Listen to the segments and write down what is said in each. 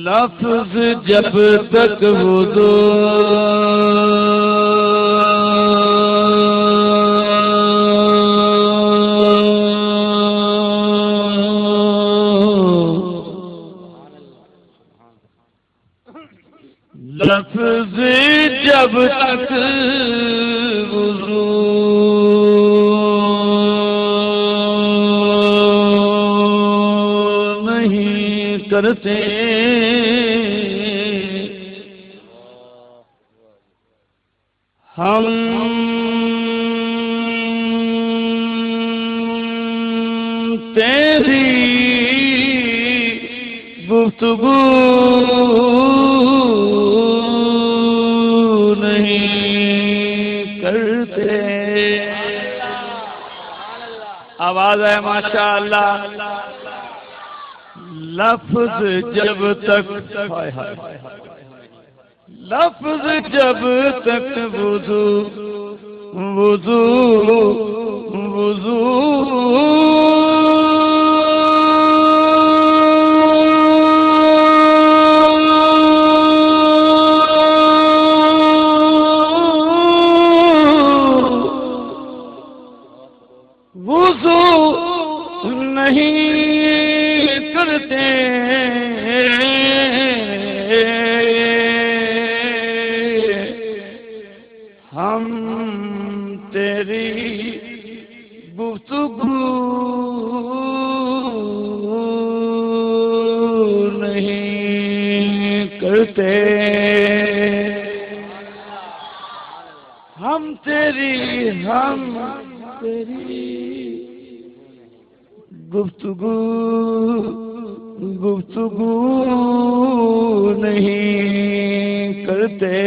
لفظ جب تک وضو لفظ جب تک وضو نہیں کرتے ہم تیری گفتگو نہیں کرتے. آواز ہے ماشاء اللہ. لفظ جب تک لفظ جب تک وضو وضو وضو وضو نہیں کرتے ہم تیری گفتگو نہیں کرتے ہم تیری گفتگو نہیں کرتے.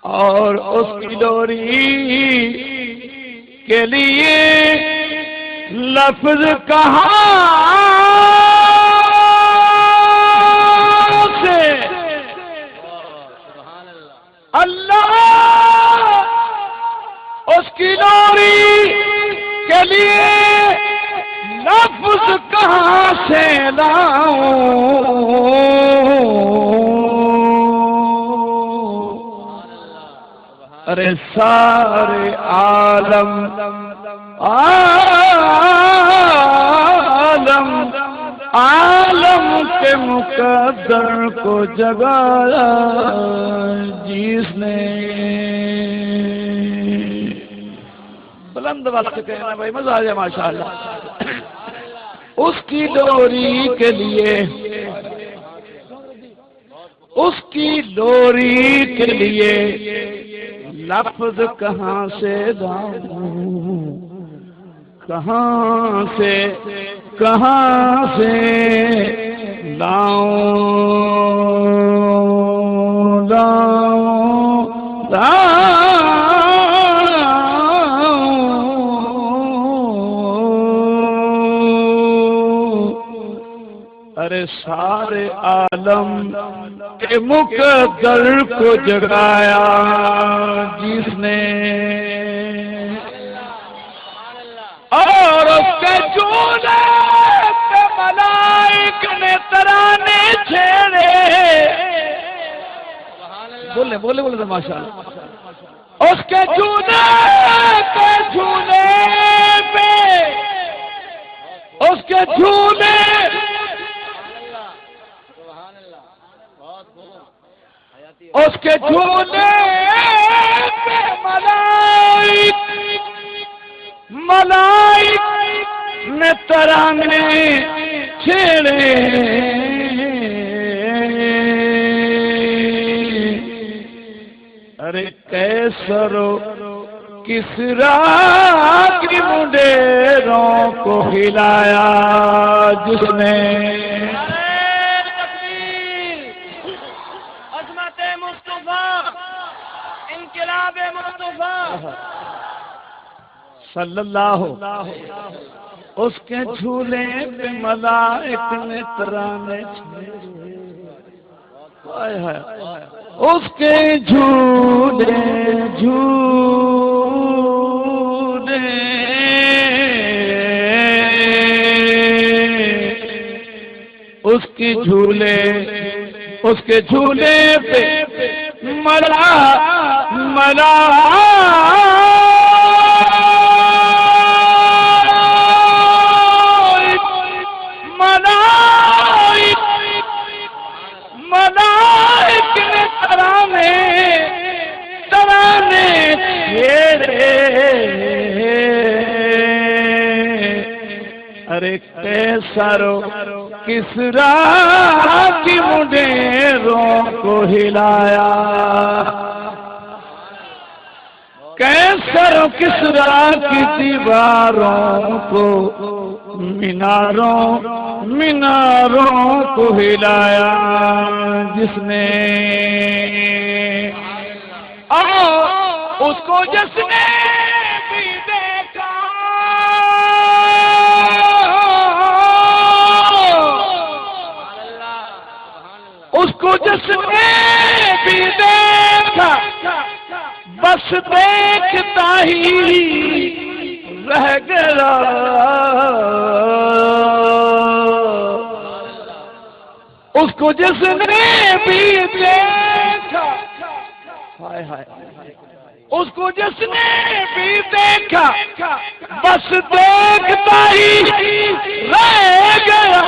اور اس کی ڈوری کے لیے لفظ کہاں سے اللہ اس کی ڈوری کے لیے لفظ کہاں سے لاؤں ارے سارے عالم کے مقدر کو جگایا جس نے. بلند والا کہنا بھائی مزہ آ جائے ماشاء اللہ. اس کی ڈوری کے لیے اس کی ڈوری کے لیے لفظ کہاں سے لاؤں کہاں سے لاؤں ارے سارے عالم کے مقدر کو جگایا جس نے اور اس کے چولے پہ ملائک نے ترانے چھیڑے. بولے تو ماشاء اللہ. اس کے چولے پہ اس کے جھولے اس کے جھولے پہ ملائک نے ترانے چھیڑے. ارے کیسرو کسرا کی منڈیروں کو ہلایا جس نے. انقلاب مصطفیٰ صلی اللہ اس کے جھولے پہ ملائک نے ترانے چھیڑے اس کے جھولے جھولے اس کے جھولے پہ ملائک نے ترانے چھیڑے ارے کیسرو کسرا کی منڈیروں کو ہلایا کیسرو کسرا کی دیواروں کو میناروں کو ہلایا جس نے اس کو جس نے بھی دیکھا اس کو جس نے بھی دیکھا بس دیکھتا ہی رہ گیا اس کو جس نے بھی دیکھا اس کو جس نے بھی دیکھا بس دیکھتا ہی رہ گیا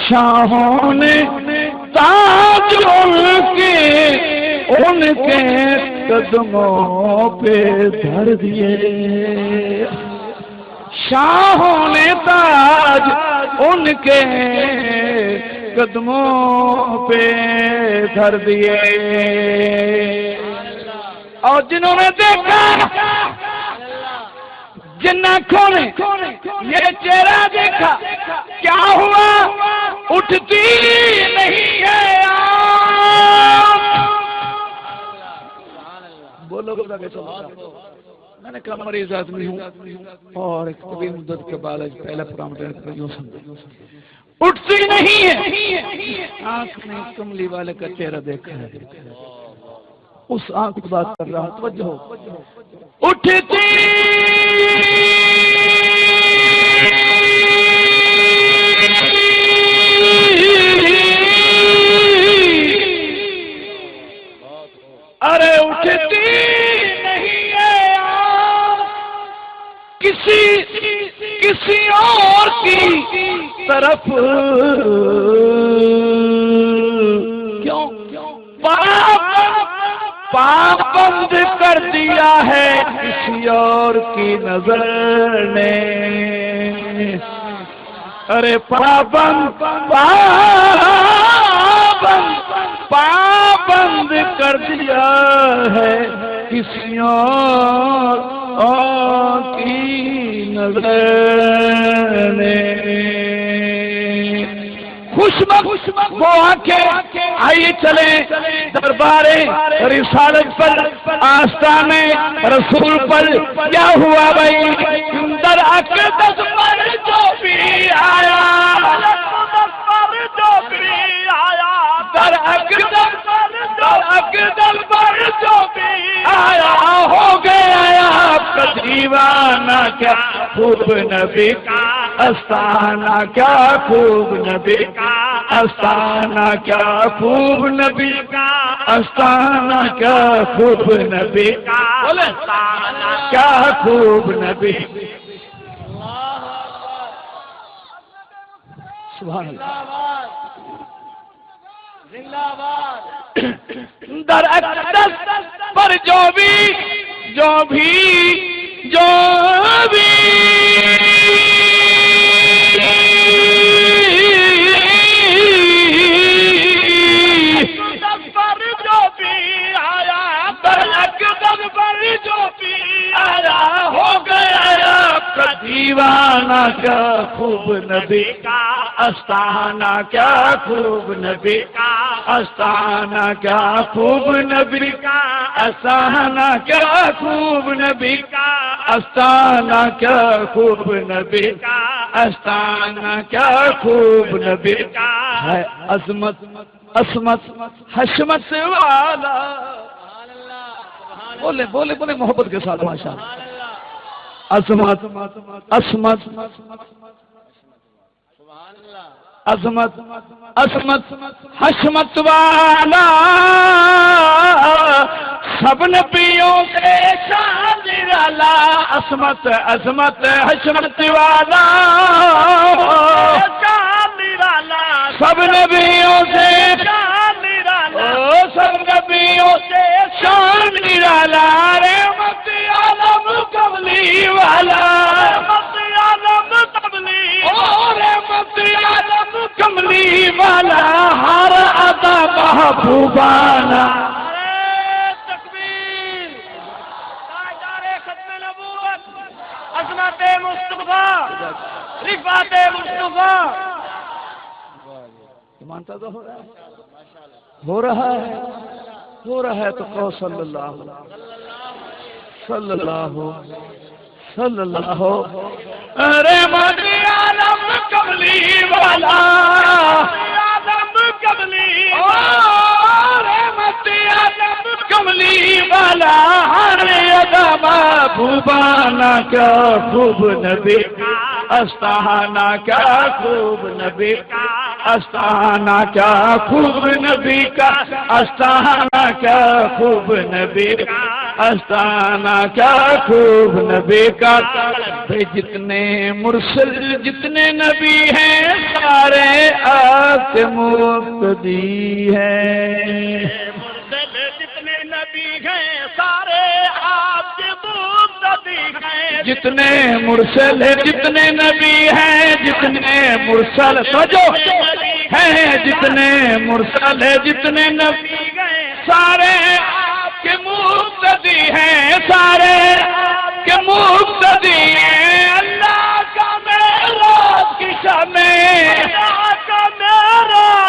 شاہوں نے تاج ان کے قدموں پہ دھر دیے شاہوں نے تاج ان کے قدموں پہ دھر دیے اور جنہوں نے دیکھا جن آنکھوں نے یہ چہرہ دیکھا کیا ہوا اٹھتی نہیں ہے بولو میں نے کہا مریض آدمی ہوں اور ایک طویل مدت کے بعد پہلا پروگرام اٹھتی نہیں ہے آنکھ نے کملی والے کا چہرہ دیکھا ہے اس آنکھ کی بات کر رہا ہوں توجہ ہو اٹھتی ارے اٹھتی نہیں ہے کسی اور کی طرف کیوں پابند کر دیا ہے کسی اور کی نظر نے ارے پابند کر دیا ہے کسی اور کی نظر نے وہ آنکھیں آئیے چلیں دربارے رسالت پر آستانے رسول پر کیا ہوا بھائی در اقدس پر جو بھی آیا در اقدس پر جو بھی آیا ہو گیا آپ کا دیوانہ کیا خوب نبی کا آستانہ کیا خوب نبی کا آستانہ کیا خوب نبی کا آستانہ کیا خوب نبی کا آستانہ کیا خوب نبی سبحان اللہ در اقدس پر جو بھی دیوانہ کیا خوب نبی کا آستانہ، کیا خوب نبی کا آستانہ، کیا خوب نبی کا آستانہ، کیا خوب نبی کا آستانہ، کیا خوب نبی کا آستانہ، کیا خوب نبی کا ہے عظمت عصمت حشمت والا. بولے بولے بولے محبت کے ساتھ ماشاء اللہ. عظمت عصمت عظمت عصمت حشمت والا، سب نبیوں سے شان نرالا. عصمت عظمت حشمت والا شان نرالا، سب نبیوں سے شان نرالا، سب نبیوں سے شان نرالا. رحمت عالم قبلی والا، رحمت عالم قبلی، رحمت عالم کملی والا، ہر ادا محبوبانہ. تکبیر. تاجدار ختم نبوت، عظمت مصطفیٰ، رفعت مصطفیٰ. مانتا تو ہو رہا ہے، ہو رہا ہے، ہو رہا ہے تو کہو صلی اللہ صلی اللہ صلی اللہ. رحمت عالم کملی والا، عالم کملی، رحمت عالم کملی والا، ہر ادا محبوبانہ کیا خوب نبی آستانہ، کیا خوب نبی آستانہ، کیا خوب نبی کا آستانہ، کیا خوب نبی آستانہ، کیا خوب نبی کا. جتنے مرسل جتنے نبی ہیں سارے آپ کے مقتدی ہیں. مرسل جتنے نبی ہیں سارے آپ کے مقتدی ہیں. جتنے مرسل جتنے نبی ہیں، جتنے مرسل سجو ہیں، جتنے مرسل جتنے نبی ہیں سارے آپ کے مقتدی ہیں، سارے آپ کے مقتدی ہیں. اللہ کا معراج کی شب میں، اللہ کا معراج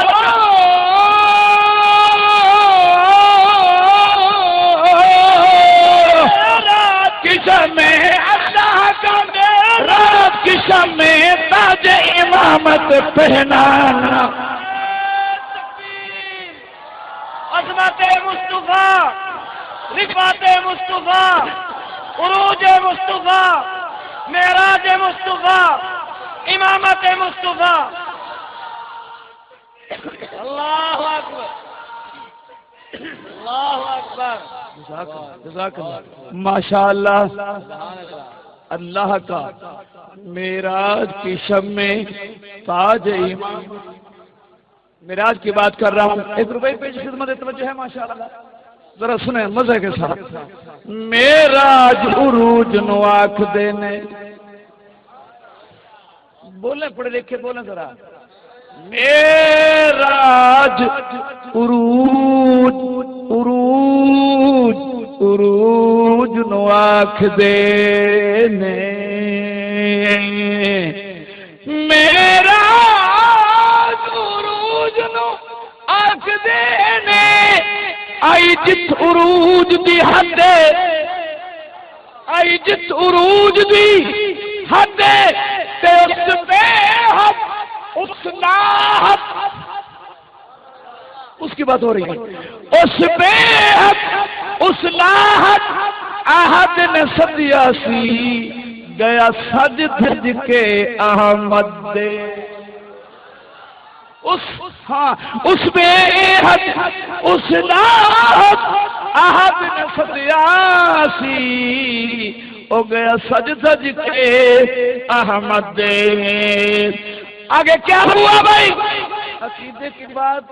کی شب میں، اللہ کا معراج کی شب میں تاج امامت پہنانا. عظمت مصطفیٰ، رفعت مصطفیٰ، عروج مصطفیٰ، معراج مصطفیٰ، امامت مصطفیٰ. اللہ اکبر، اللہ اکبر. جزاک اللہ. ماشاءاللہ اللہ کا معراج کی شب میں تاج امام. معراج کی بات کر رہا ہوں. 1 روپے پیش خدمت توجہ ہے ماشاءاللہ. ذرا سنیں مزے کے ساتھ. معراج عروج نو آنکھ دینے. بولیں پڑھے لکھے بولیں ذرا. معراج عروج عروج عروج نو آنکھ دینے. معراج عروج نو آنکھ دینے. آئی جت عروج دی حد، آئی جت عروج دی حد تے اس پہ حد اس ناحد. اس کی بات ہو رہی ہے. اس پہ حد اس ناحد احد نے سدیا سی، گیا سج دھج کے احمد دے. اس بے حد اس ناحد احد نے سدیاسی، ہو گیا سج دھج کے احمد دے. آگے کیا ہوا بھائی؟ عقیدے کی بات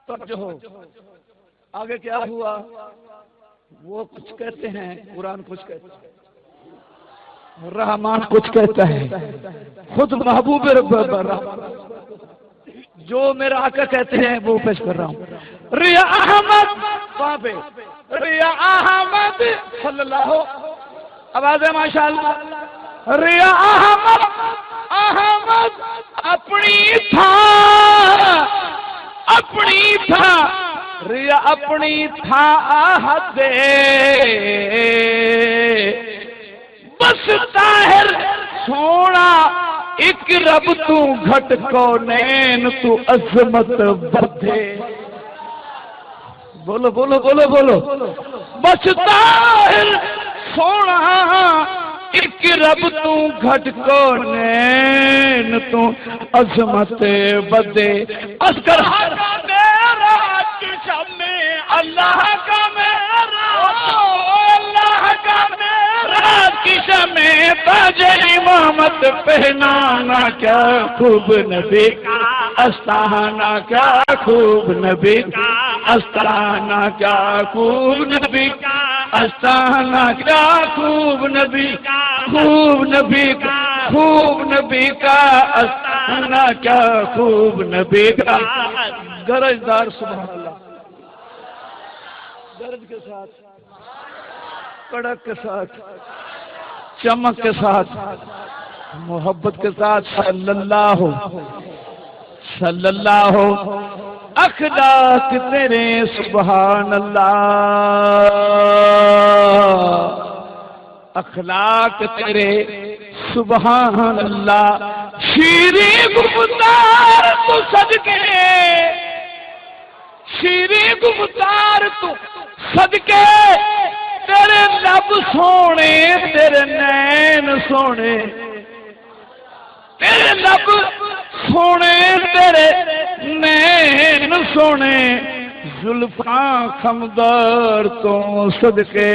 توجہ ہو. آگے کیا ہوا؟ وہ کچھ کہتے ہیں، قرآن کچھ کہتے ہیں، رحمان کچھ کہتا ہے، خود محبوب رب جو میرا آقا کہتے ہیں وہ پیش کر رہا ہوں. ریا احمد وہاں پہ ریا احمد صلی اللہ. آواز ہے ماشاءاللہ. ریا احمد احمد اپنی تھا ریا اپنی تھا آہد دے بس طاہر سونا ایک رب تو گھٹ کو نین تو عظمت بدھے بولو بولو بولو بولو بس طاہر سونا ایک رب تو گھٹ کو نین تو عظمت بدھے اذکر میرا کشم میں اللہ کا میرا اللہ کا میرا کشم میں تاج امامت پہنانا کیا خوب نبی کا استانا کیا خوب نبی کا استانا کیا خوب نبی کا استانا کیا خوب نبی خوب نبی کا خوب نبی کا استانا کیا خوب نبی کا گرجدار سبحان اللہ گرج کے ساتھ کڑک کے ساتھ چمک کے ساتھ محبت کے ساتھ صلی اللہ اخلاق تیرے سبحان اللہ اخلاق تیرے سبحان اللہ شیریں گفتار تو صدقے شیریں گفتار تو صدقے تیرے لب سونے تیرے نین سونے تیرے لب سونے تیرے نین سونے زلفاں خمدار تو صدقے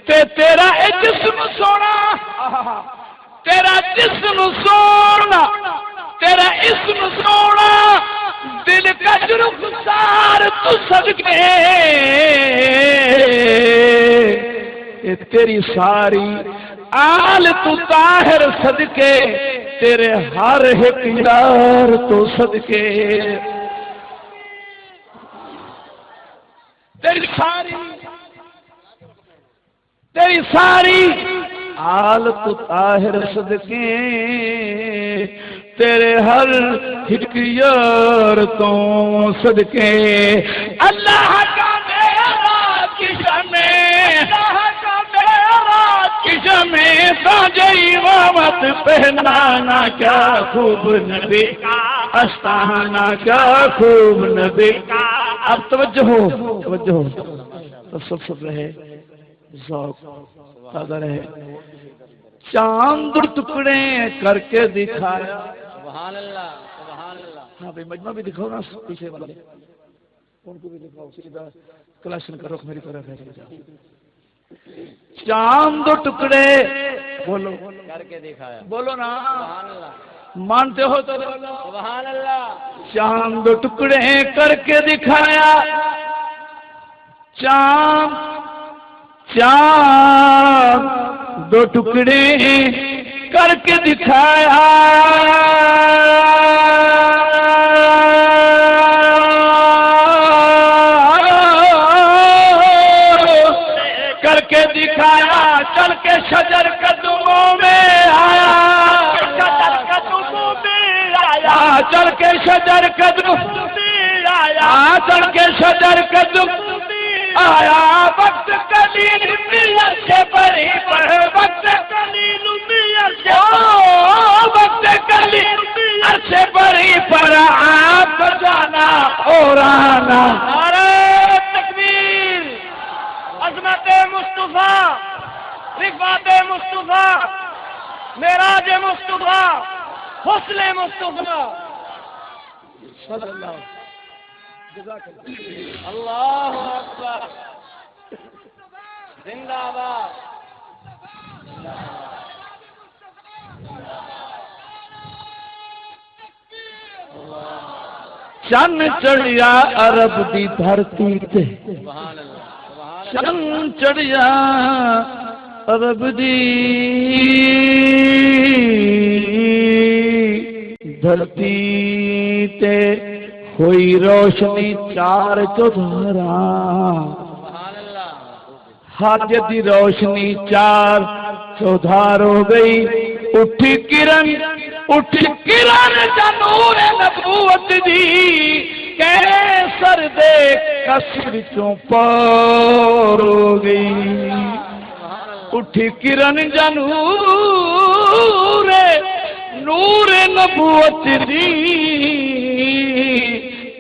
تیرا جسم سونا تیرا جسم سونا تیرا اسم سونا دل کا رخسار تو صدقے تیری ساری آل تو طاہر صدقے تیرے ہر ایک یار تو صدقے تیری ساری آل تو طاہر صدقے تیرے ہر ایک یار تو صدقے اللہ کا میرا کشم میں تاج امامت پہنانا کیا خوب نبی استانا کیا خوب نبی اب توجہ ہو سب رہے ذوق تازہ رہے چاند ٹکڑے کر کے دکھایا سبحان اللہ سبحان اللہ ہاں بھائی مجمع بھی دکھاؤ نا پیچھے والے ان کو بھی دکھاؤ سیدھا کلاشن کا رخ میری طرف ہے چاند ٹکڑے بولو کر کے دکھایا بولو نا سبحان اللہ مانتے ہو تو بولو سبحان اللہ چاند ٹکڑے کر کے دکھایا چاند دو ٹکڑے کر کے دکھایا کر کے دکھایا چل کے شجر قدموں میں آیا چل کے شجر قدم آیا چل کے شجر قدم آیا وقت قلیل میر سے بری پر وقت قلیل میر سے بری پر آپ جانا اور آنا نعرہ تکبیر عظمت مصطفیٰ رفعت مصطفیٰ معراج مصطفیٰ حسن مصطفیٰ صلی اللہ اللہ اکبر زندہ باد چن چڑھیا عرب دی دھرتی تے سبحان اللہ سبحان چن چڑھیا عرب دی دھرتی تے ہوئی روشنی چار چوبارہ سبحان اللہ حاجت دی روشنی چار چودھار ہو گئی اٹھی کرن جنور نبوت دی کیسر دے کسر چوں پار ہو گئی اٹھی کرن جنور نور نبوت دی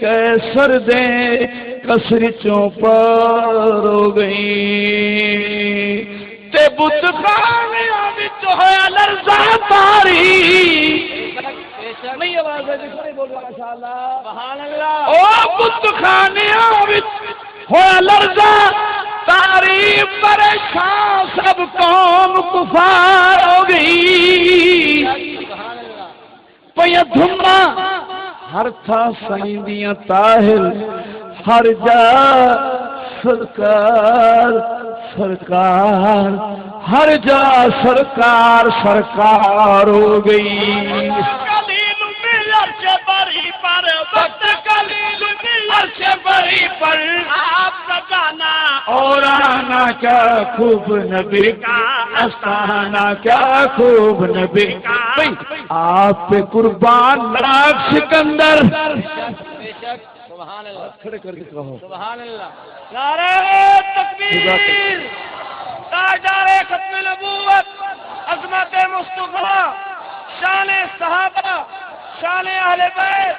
کیسر دے کسر چوں پار ہو گئی تے بت خانیاں وچ ہویا لرزا تاری نہیں آواز ہے جی بول ماشاءاللہ سبحان اللہ او بت خانیاں وچ ہویا لرزا تاری پریشان سب قوم کفار ہو گئی پیا دھما ہر تھا سائندیاں طاہر ہر جا سرکار سرکار ہر جا سرکار سرکار ہو گئی کلیل مل عرش بری پر وقت کلیل مل عرش بری پر آپ کا گانا اور آنا کیا خوب نبی کا آستانہ کیا خوب نبی کا آپ پہ قربان لاکھ سکندر سبحان اللہ کھڑے کر کے کہو سبحان اللہ نعرہ تکبیر تاجدار ختم نبوت عظمت مصطفیٰ شان صحابہ شان اہل بیت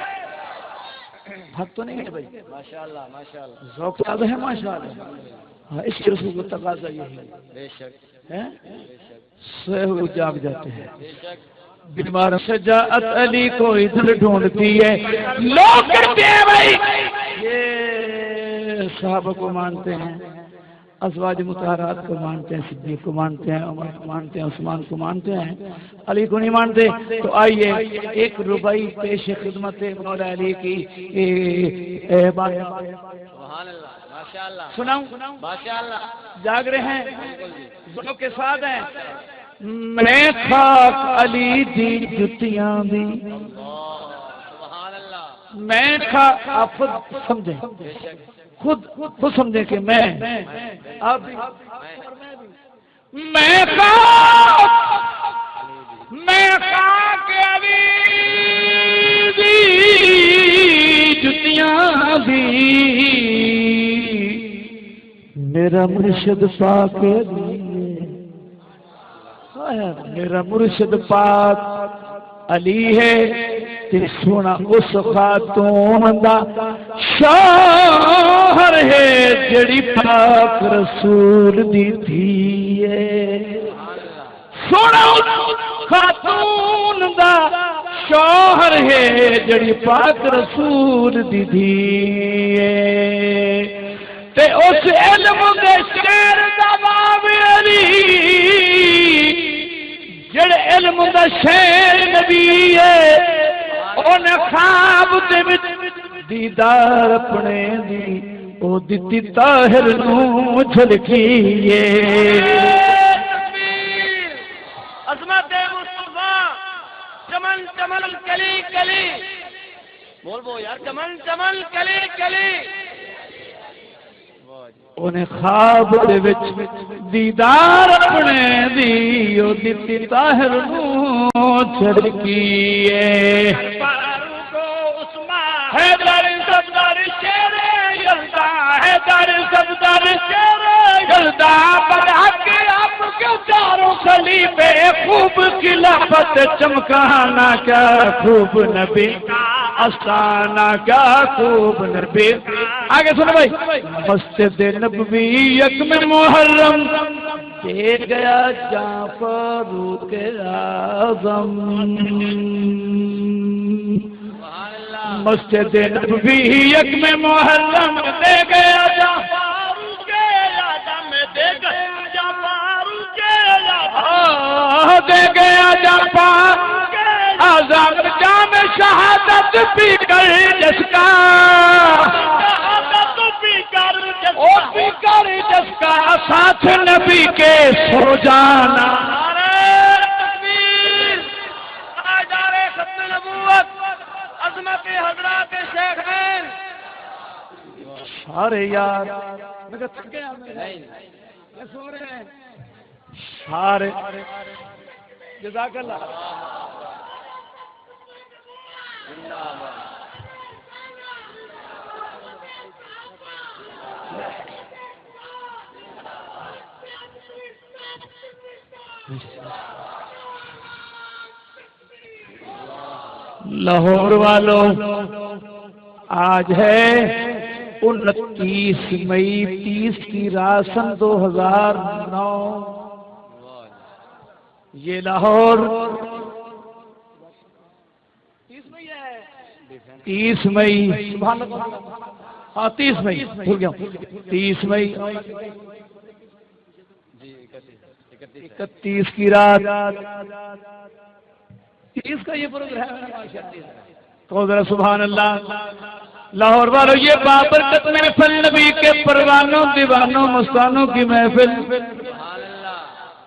حق تو نہیں ہے بھائی ماشاءاللہ ماشاءاللہ ذوق زیادہ ہے ماشاءاللہ ہاں اس کے رسول کو تقاضا یہ ہے بے شک ہے سہو جاگ جاتے ہیں بے شک بیمار شجاعت علی کو ادھر ڈھونڈتی ہے لوگ کرتے ہیں بھائی یہ صحابہ کو مانتے ہیں ازواج مطہرات کو مانتے ہیں صدیق کو مانتے ہیں عمر کو مانتے ہیں عثمان کو مانتے ہیں علی کو نہیں مانتے تو آئیے ایک ربائی پیش خدمت مولا علی کی سبحان اللہ ماشاءاللہ سناؤں ماشاءاللہ جاگ رہے ہیں دونوں کے ساتھ ہیں میں خاک علی دی جتیاں دی میں آپ خود سمجھیں خود سمجھیں کہ میں آپ میں خاک علی دی جتیاں دی میرا مرشد پاک میرا مرشد پاک علی ہے تے سونا اس خاتون دا شوہر ہے جڑی پاک رسول دی تھی ہے سونا اس خاتون دا شوہر ہے جڑی پاک رسول دی تھی ہے تے اس علم دے شیر دا باب علی جڑے علم دا شیر نبی ہے انہیں خواب دے وچ دیدار اپنے دی او دتی طاہر نو جھلکیے تکبیر عظمت مصطفیٰ چمن چمن کلی کلی بول بو یار چمن چمن کلی کلی انہیں خواب دے وچ دیدار اپنے دی او دتی طاہر نو جھلکیے حیدر صفدر شیر یلدا حیدر صفدر شیر یلدا بڑھا کے آپ کے چاروں خلیفے خوب خلافت چمکانا کیا خوب نبی کا آستانہ کیا خوب نبی آگے سنو بھائی مسجد نبوی یکم محرم دے گیا جہاں فاروق اعظم مسجد نبوی یکم محرم دے گیا جہاں فاروق اعظم دے گیا جہاں فاروق اعظم دے گیا جہاں فاروق اعظم جام شہادت پی کر جس کا جس کا ساتھ نبی کے سو جانا تکبیر تاجدار ختم نبوت عظمت حضرات شیخین سارے یار میں تھک گیا میں سو رہے ہیں سارے جزاک اللہ لاہور والوں آج ہے 29 مئی 30 کی راسن 2009 یہ لاہور 30 مئی سبحان اللہ ہاں 30 مئی بھول گیا 30 مئی 31 کی رات 30 کا یہ پروگرام ہے تو ذرا سبحان اللہ لاہور والوں یہ بابرکت محفل نبی کے پروانوں دیوانوں مستانوں کی محفل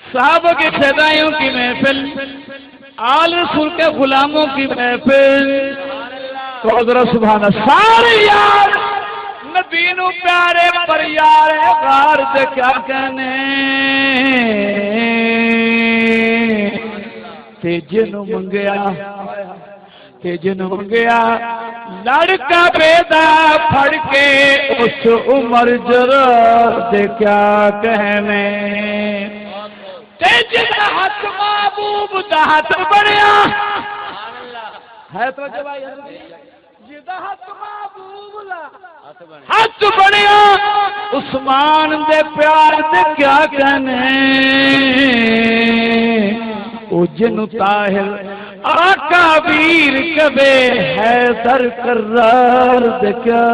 صحابہ کے فدائیوں کی محفل آل رسول کے غلاموں کی محفل تو ذرا سبحان اللہ سارے یار نبی نو پیارے پر یار غار دے کیا کہنے تے جنوں منگیا لڑکا بیدا پھڑ کے اس عمر جرا دے کیا کہنے تے جن حق محبوب دا ہاتھ بڑیا ہے تو جوائی جدا حق محبوب دا ہاتھ بڑیا عثمان دے پیار دے کیا کہنے او جن طاہر آقا ویر کبے حیدر کرار دے کیا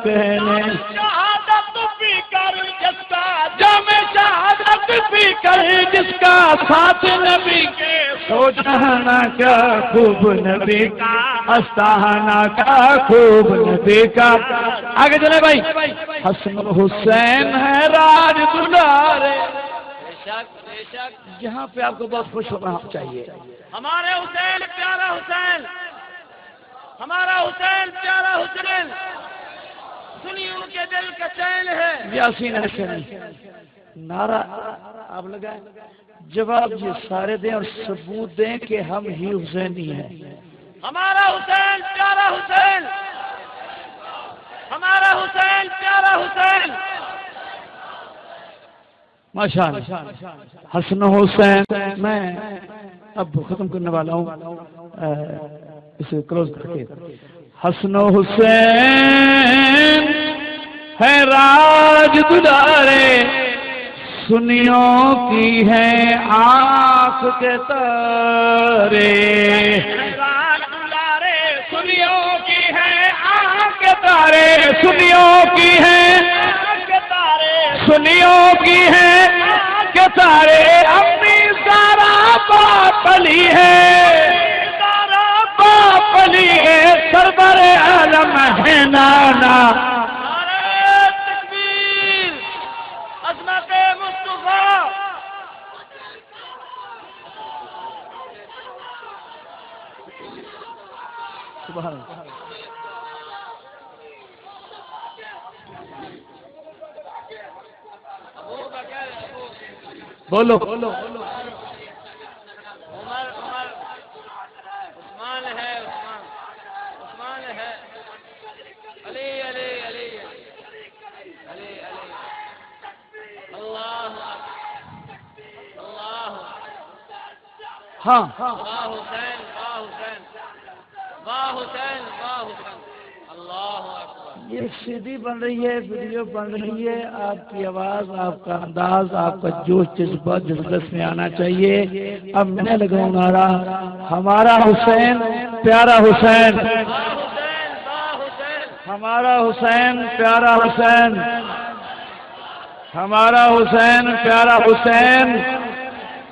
کہنے شہادت بھی کر جس کا جامع شہادت بھی کر جس کا ساتھ نبی کے سو جانا کیا خوب نبی کا استانا کا خوب نبی کا آگے چلے بھائی حسن حسین ہے راج دلارے یہاں پہ آپ کو بہت خوش ہونا چاہیے ہمارے حسین پیارا حسین ہمارا حسین پیارا حسین سنی ان کے دل کا چین ہے یاسین حسینی نعرہ آپ لگائیں جواب یہ سارے دیں اور ثبوت دیں کہ ہم ہی حسینی ہیں ہمارا حسین پیارا حسین ہمارا حسین پیارا حسین ماشاءاللہ حسن حسین میں اب ختم کرنے والا ہوں اسے کلوز کر کے حسن حسین ہے راج دلارے سنیوں کی ہے آنکھ کے تارے راج دلارے سنیوں کی ہے آنکھ کے تارے سنیوں کی ہے سنیوں کی ہے کہ سارے اپنی سارا باپلی ہے سارا باپلی ہے سربر عالم ہے نانا تکبیر عظمت مصطفیٰ سبحان اللہ بولو عمر عثمان ہے عثمان ہے علی علی علی علی علی اللہ اللہ ہاں واہ حسین واہ حسین واہ حسین واہ حسین اللہ اکبر یہ سی ڈی بن رہی ہے ویڈیو بن رہی ہے آپ کی آواز آپ کا انداز آپ کا جوش جذبہ جذبت میں آنا چاہیے اب میں لگاؤں نعرہ ہمارا حسین پیارا حسین ہمارا حسین پیارا حسین ہمارا حسین پیارا حسین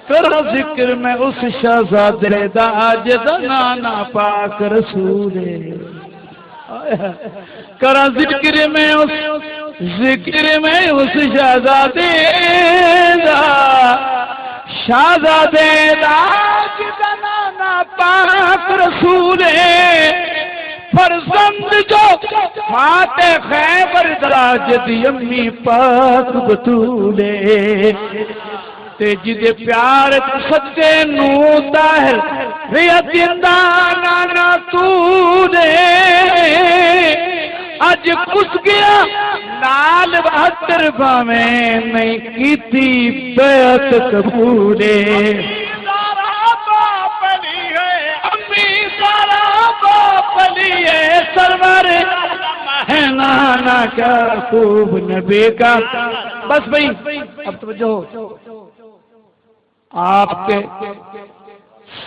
کرو ذکر میں اس شہزادے دا جدا نانا پاک رسول کرا ذکر میں اس شہزادے دا شہزادے دا جدا نانا پاک رسول فرزند جو فاتح خیبر دراج دی امی پاک بطولے تے جدے پیار سچے نو طاہر ریت نانا تو دے اج کس گیا نال 72 باویں نہیں کیتی بیعت قبول سارا باپ لیے امی سارا باپ لیے سرور ہے نانا کا خوب نبی کا بس بھئی اب توجہ ہو آپ کے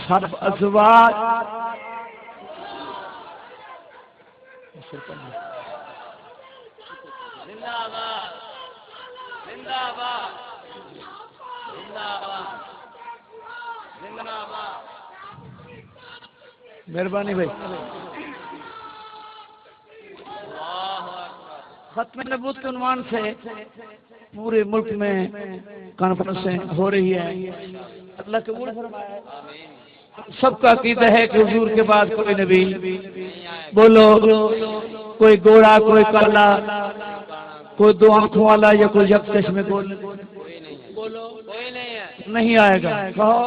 سب ازواج زندہ باد زندہ باد زندہ باد زندہ باد مہربانی بھائی ختم نبوت کے عنوان سے پورے ملک میں کانفرنسیں ہو رہی ہیں اللہ قبول فرمائے سب کا عقیدہ ہے کہ حضور کے بعد کوئی نبی بولو کوئی گوڑا کوئی کالا کوئی 2 آنکھوں والا یا کوئی یک چشمے بولو کوئی نہیں ہے نہیں آئے گا کہو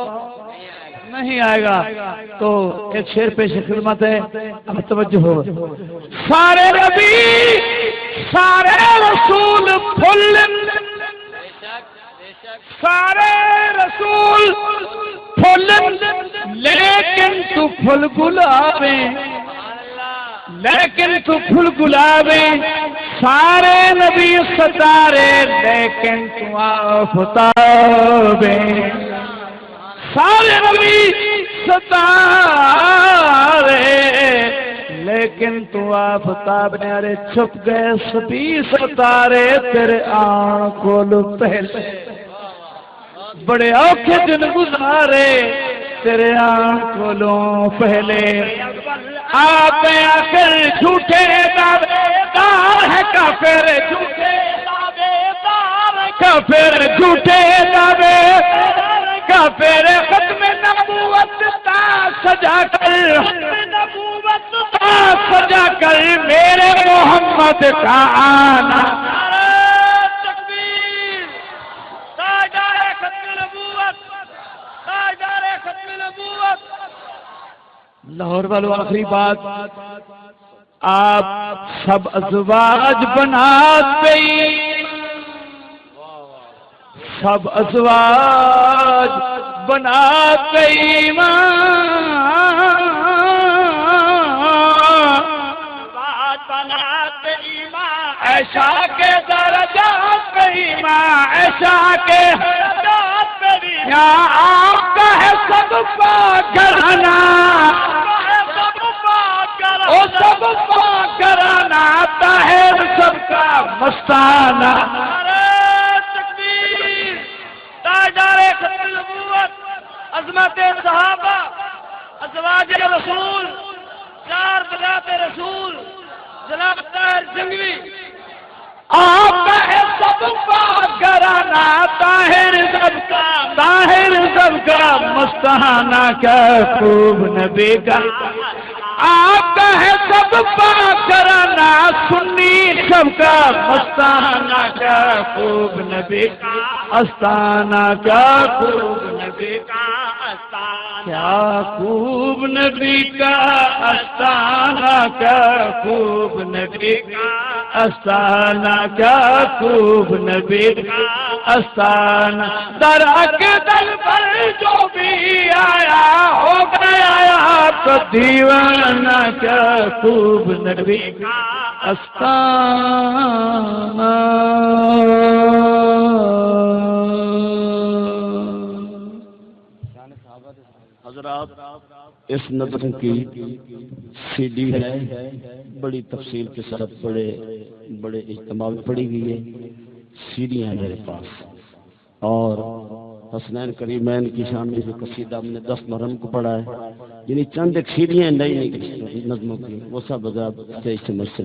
نہیں آئے گا تو ایک شعر پیش خدمت ہے اب توجہ ہو سارے نبی سارے رسول پھل سارے رسول پھل لیکن تو پھل گلابے لیکن تو پھل گلابے سارے نبی ستارے لیکن تو آفتابے سارے نبی ستارے لیکن تو آفتاب نے ارے چھپ گئے سبھی ستارے تیرے آنکھوں پہلے بڑے اوکھے دن گزارے تیرے آنکھوں پہلے آپ آخر جھوٹے دعوے دار ہے کافر جھوٹے دعوے دار کافر جھوٹے دعوے کافر ختم نبوت تا سجا کر سجا کر میرے محمد کا آنا تکبیر تاجدار ختم نبوت تاجدار ختم نبوت لاہور والوں آخری بات آپ سب ازواج بناتے سب ازواج بناتے ایسا کے درجات ایمان ایسا کے یہاں آپ کا ہے سب پاک گھرانا وہ سب پاک گھرانا طاہر سب کا مستانہ تکبیر تاجدار ختم نبوت عظمت صحابہ ازواج رسول 4 بنات رسول جناب طاہر جنگوی آپ کا ہے سب پاک گھرانا طاہر سب کا مستانہ کا خوب نبی کا آپ کا ہے سب پاک گھرانا سنی سب کا مستانہ کا خوب نبی کا استانہ کا خوب نبی کا کیا خوب نبی کا استانہ کا خوب نبی کا استانہ کا خوب نبی کا استانہ درا کے دل پر جو بھی آیا ہو گیا تو دیوانہ کا خوب نبی کا استانہ حضرات اس نظر کی سی ڈی ہے بڑی تفصیل کے ساتھ بڑے اجتماع میں پڑی گئی ہے سیڑھیاں ہیں میرے پاس اور حسنین کریمین کی شان میں جو قصیدہ ہم نے 10 محرم کو پڑھا ہے یعنی چند ایک سیڑھیاں نئی نظموں کی وہ سب حضرات سے اس سے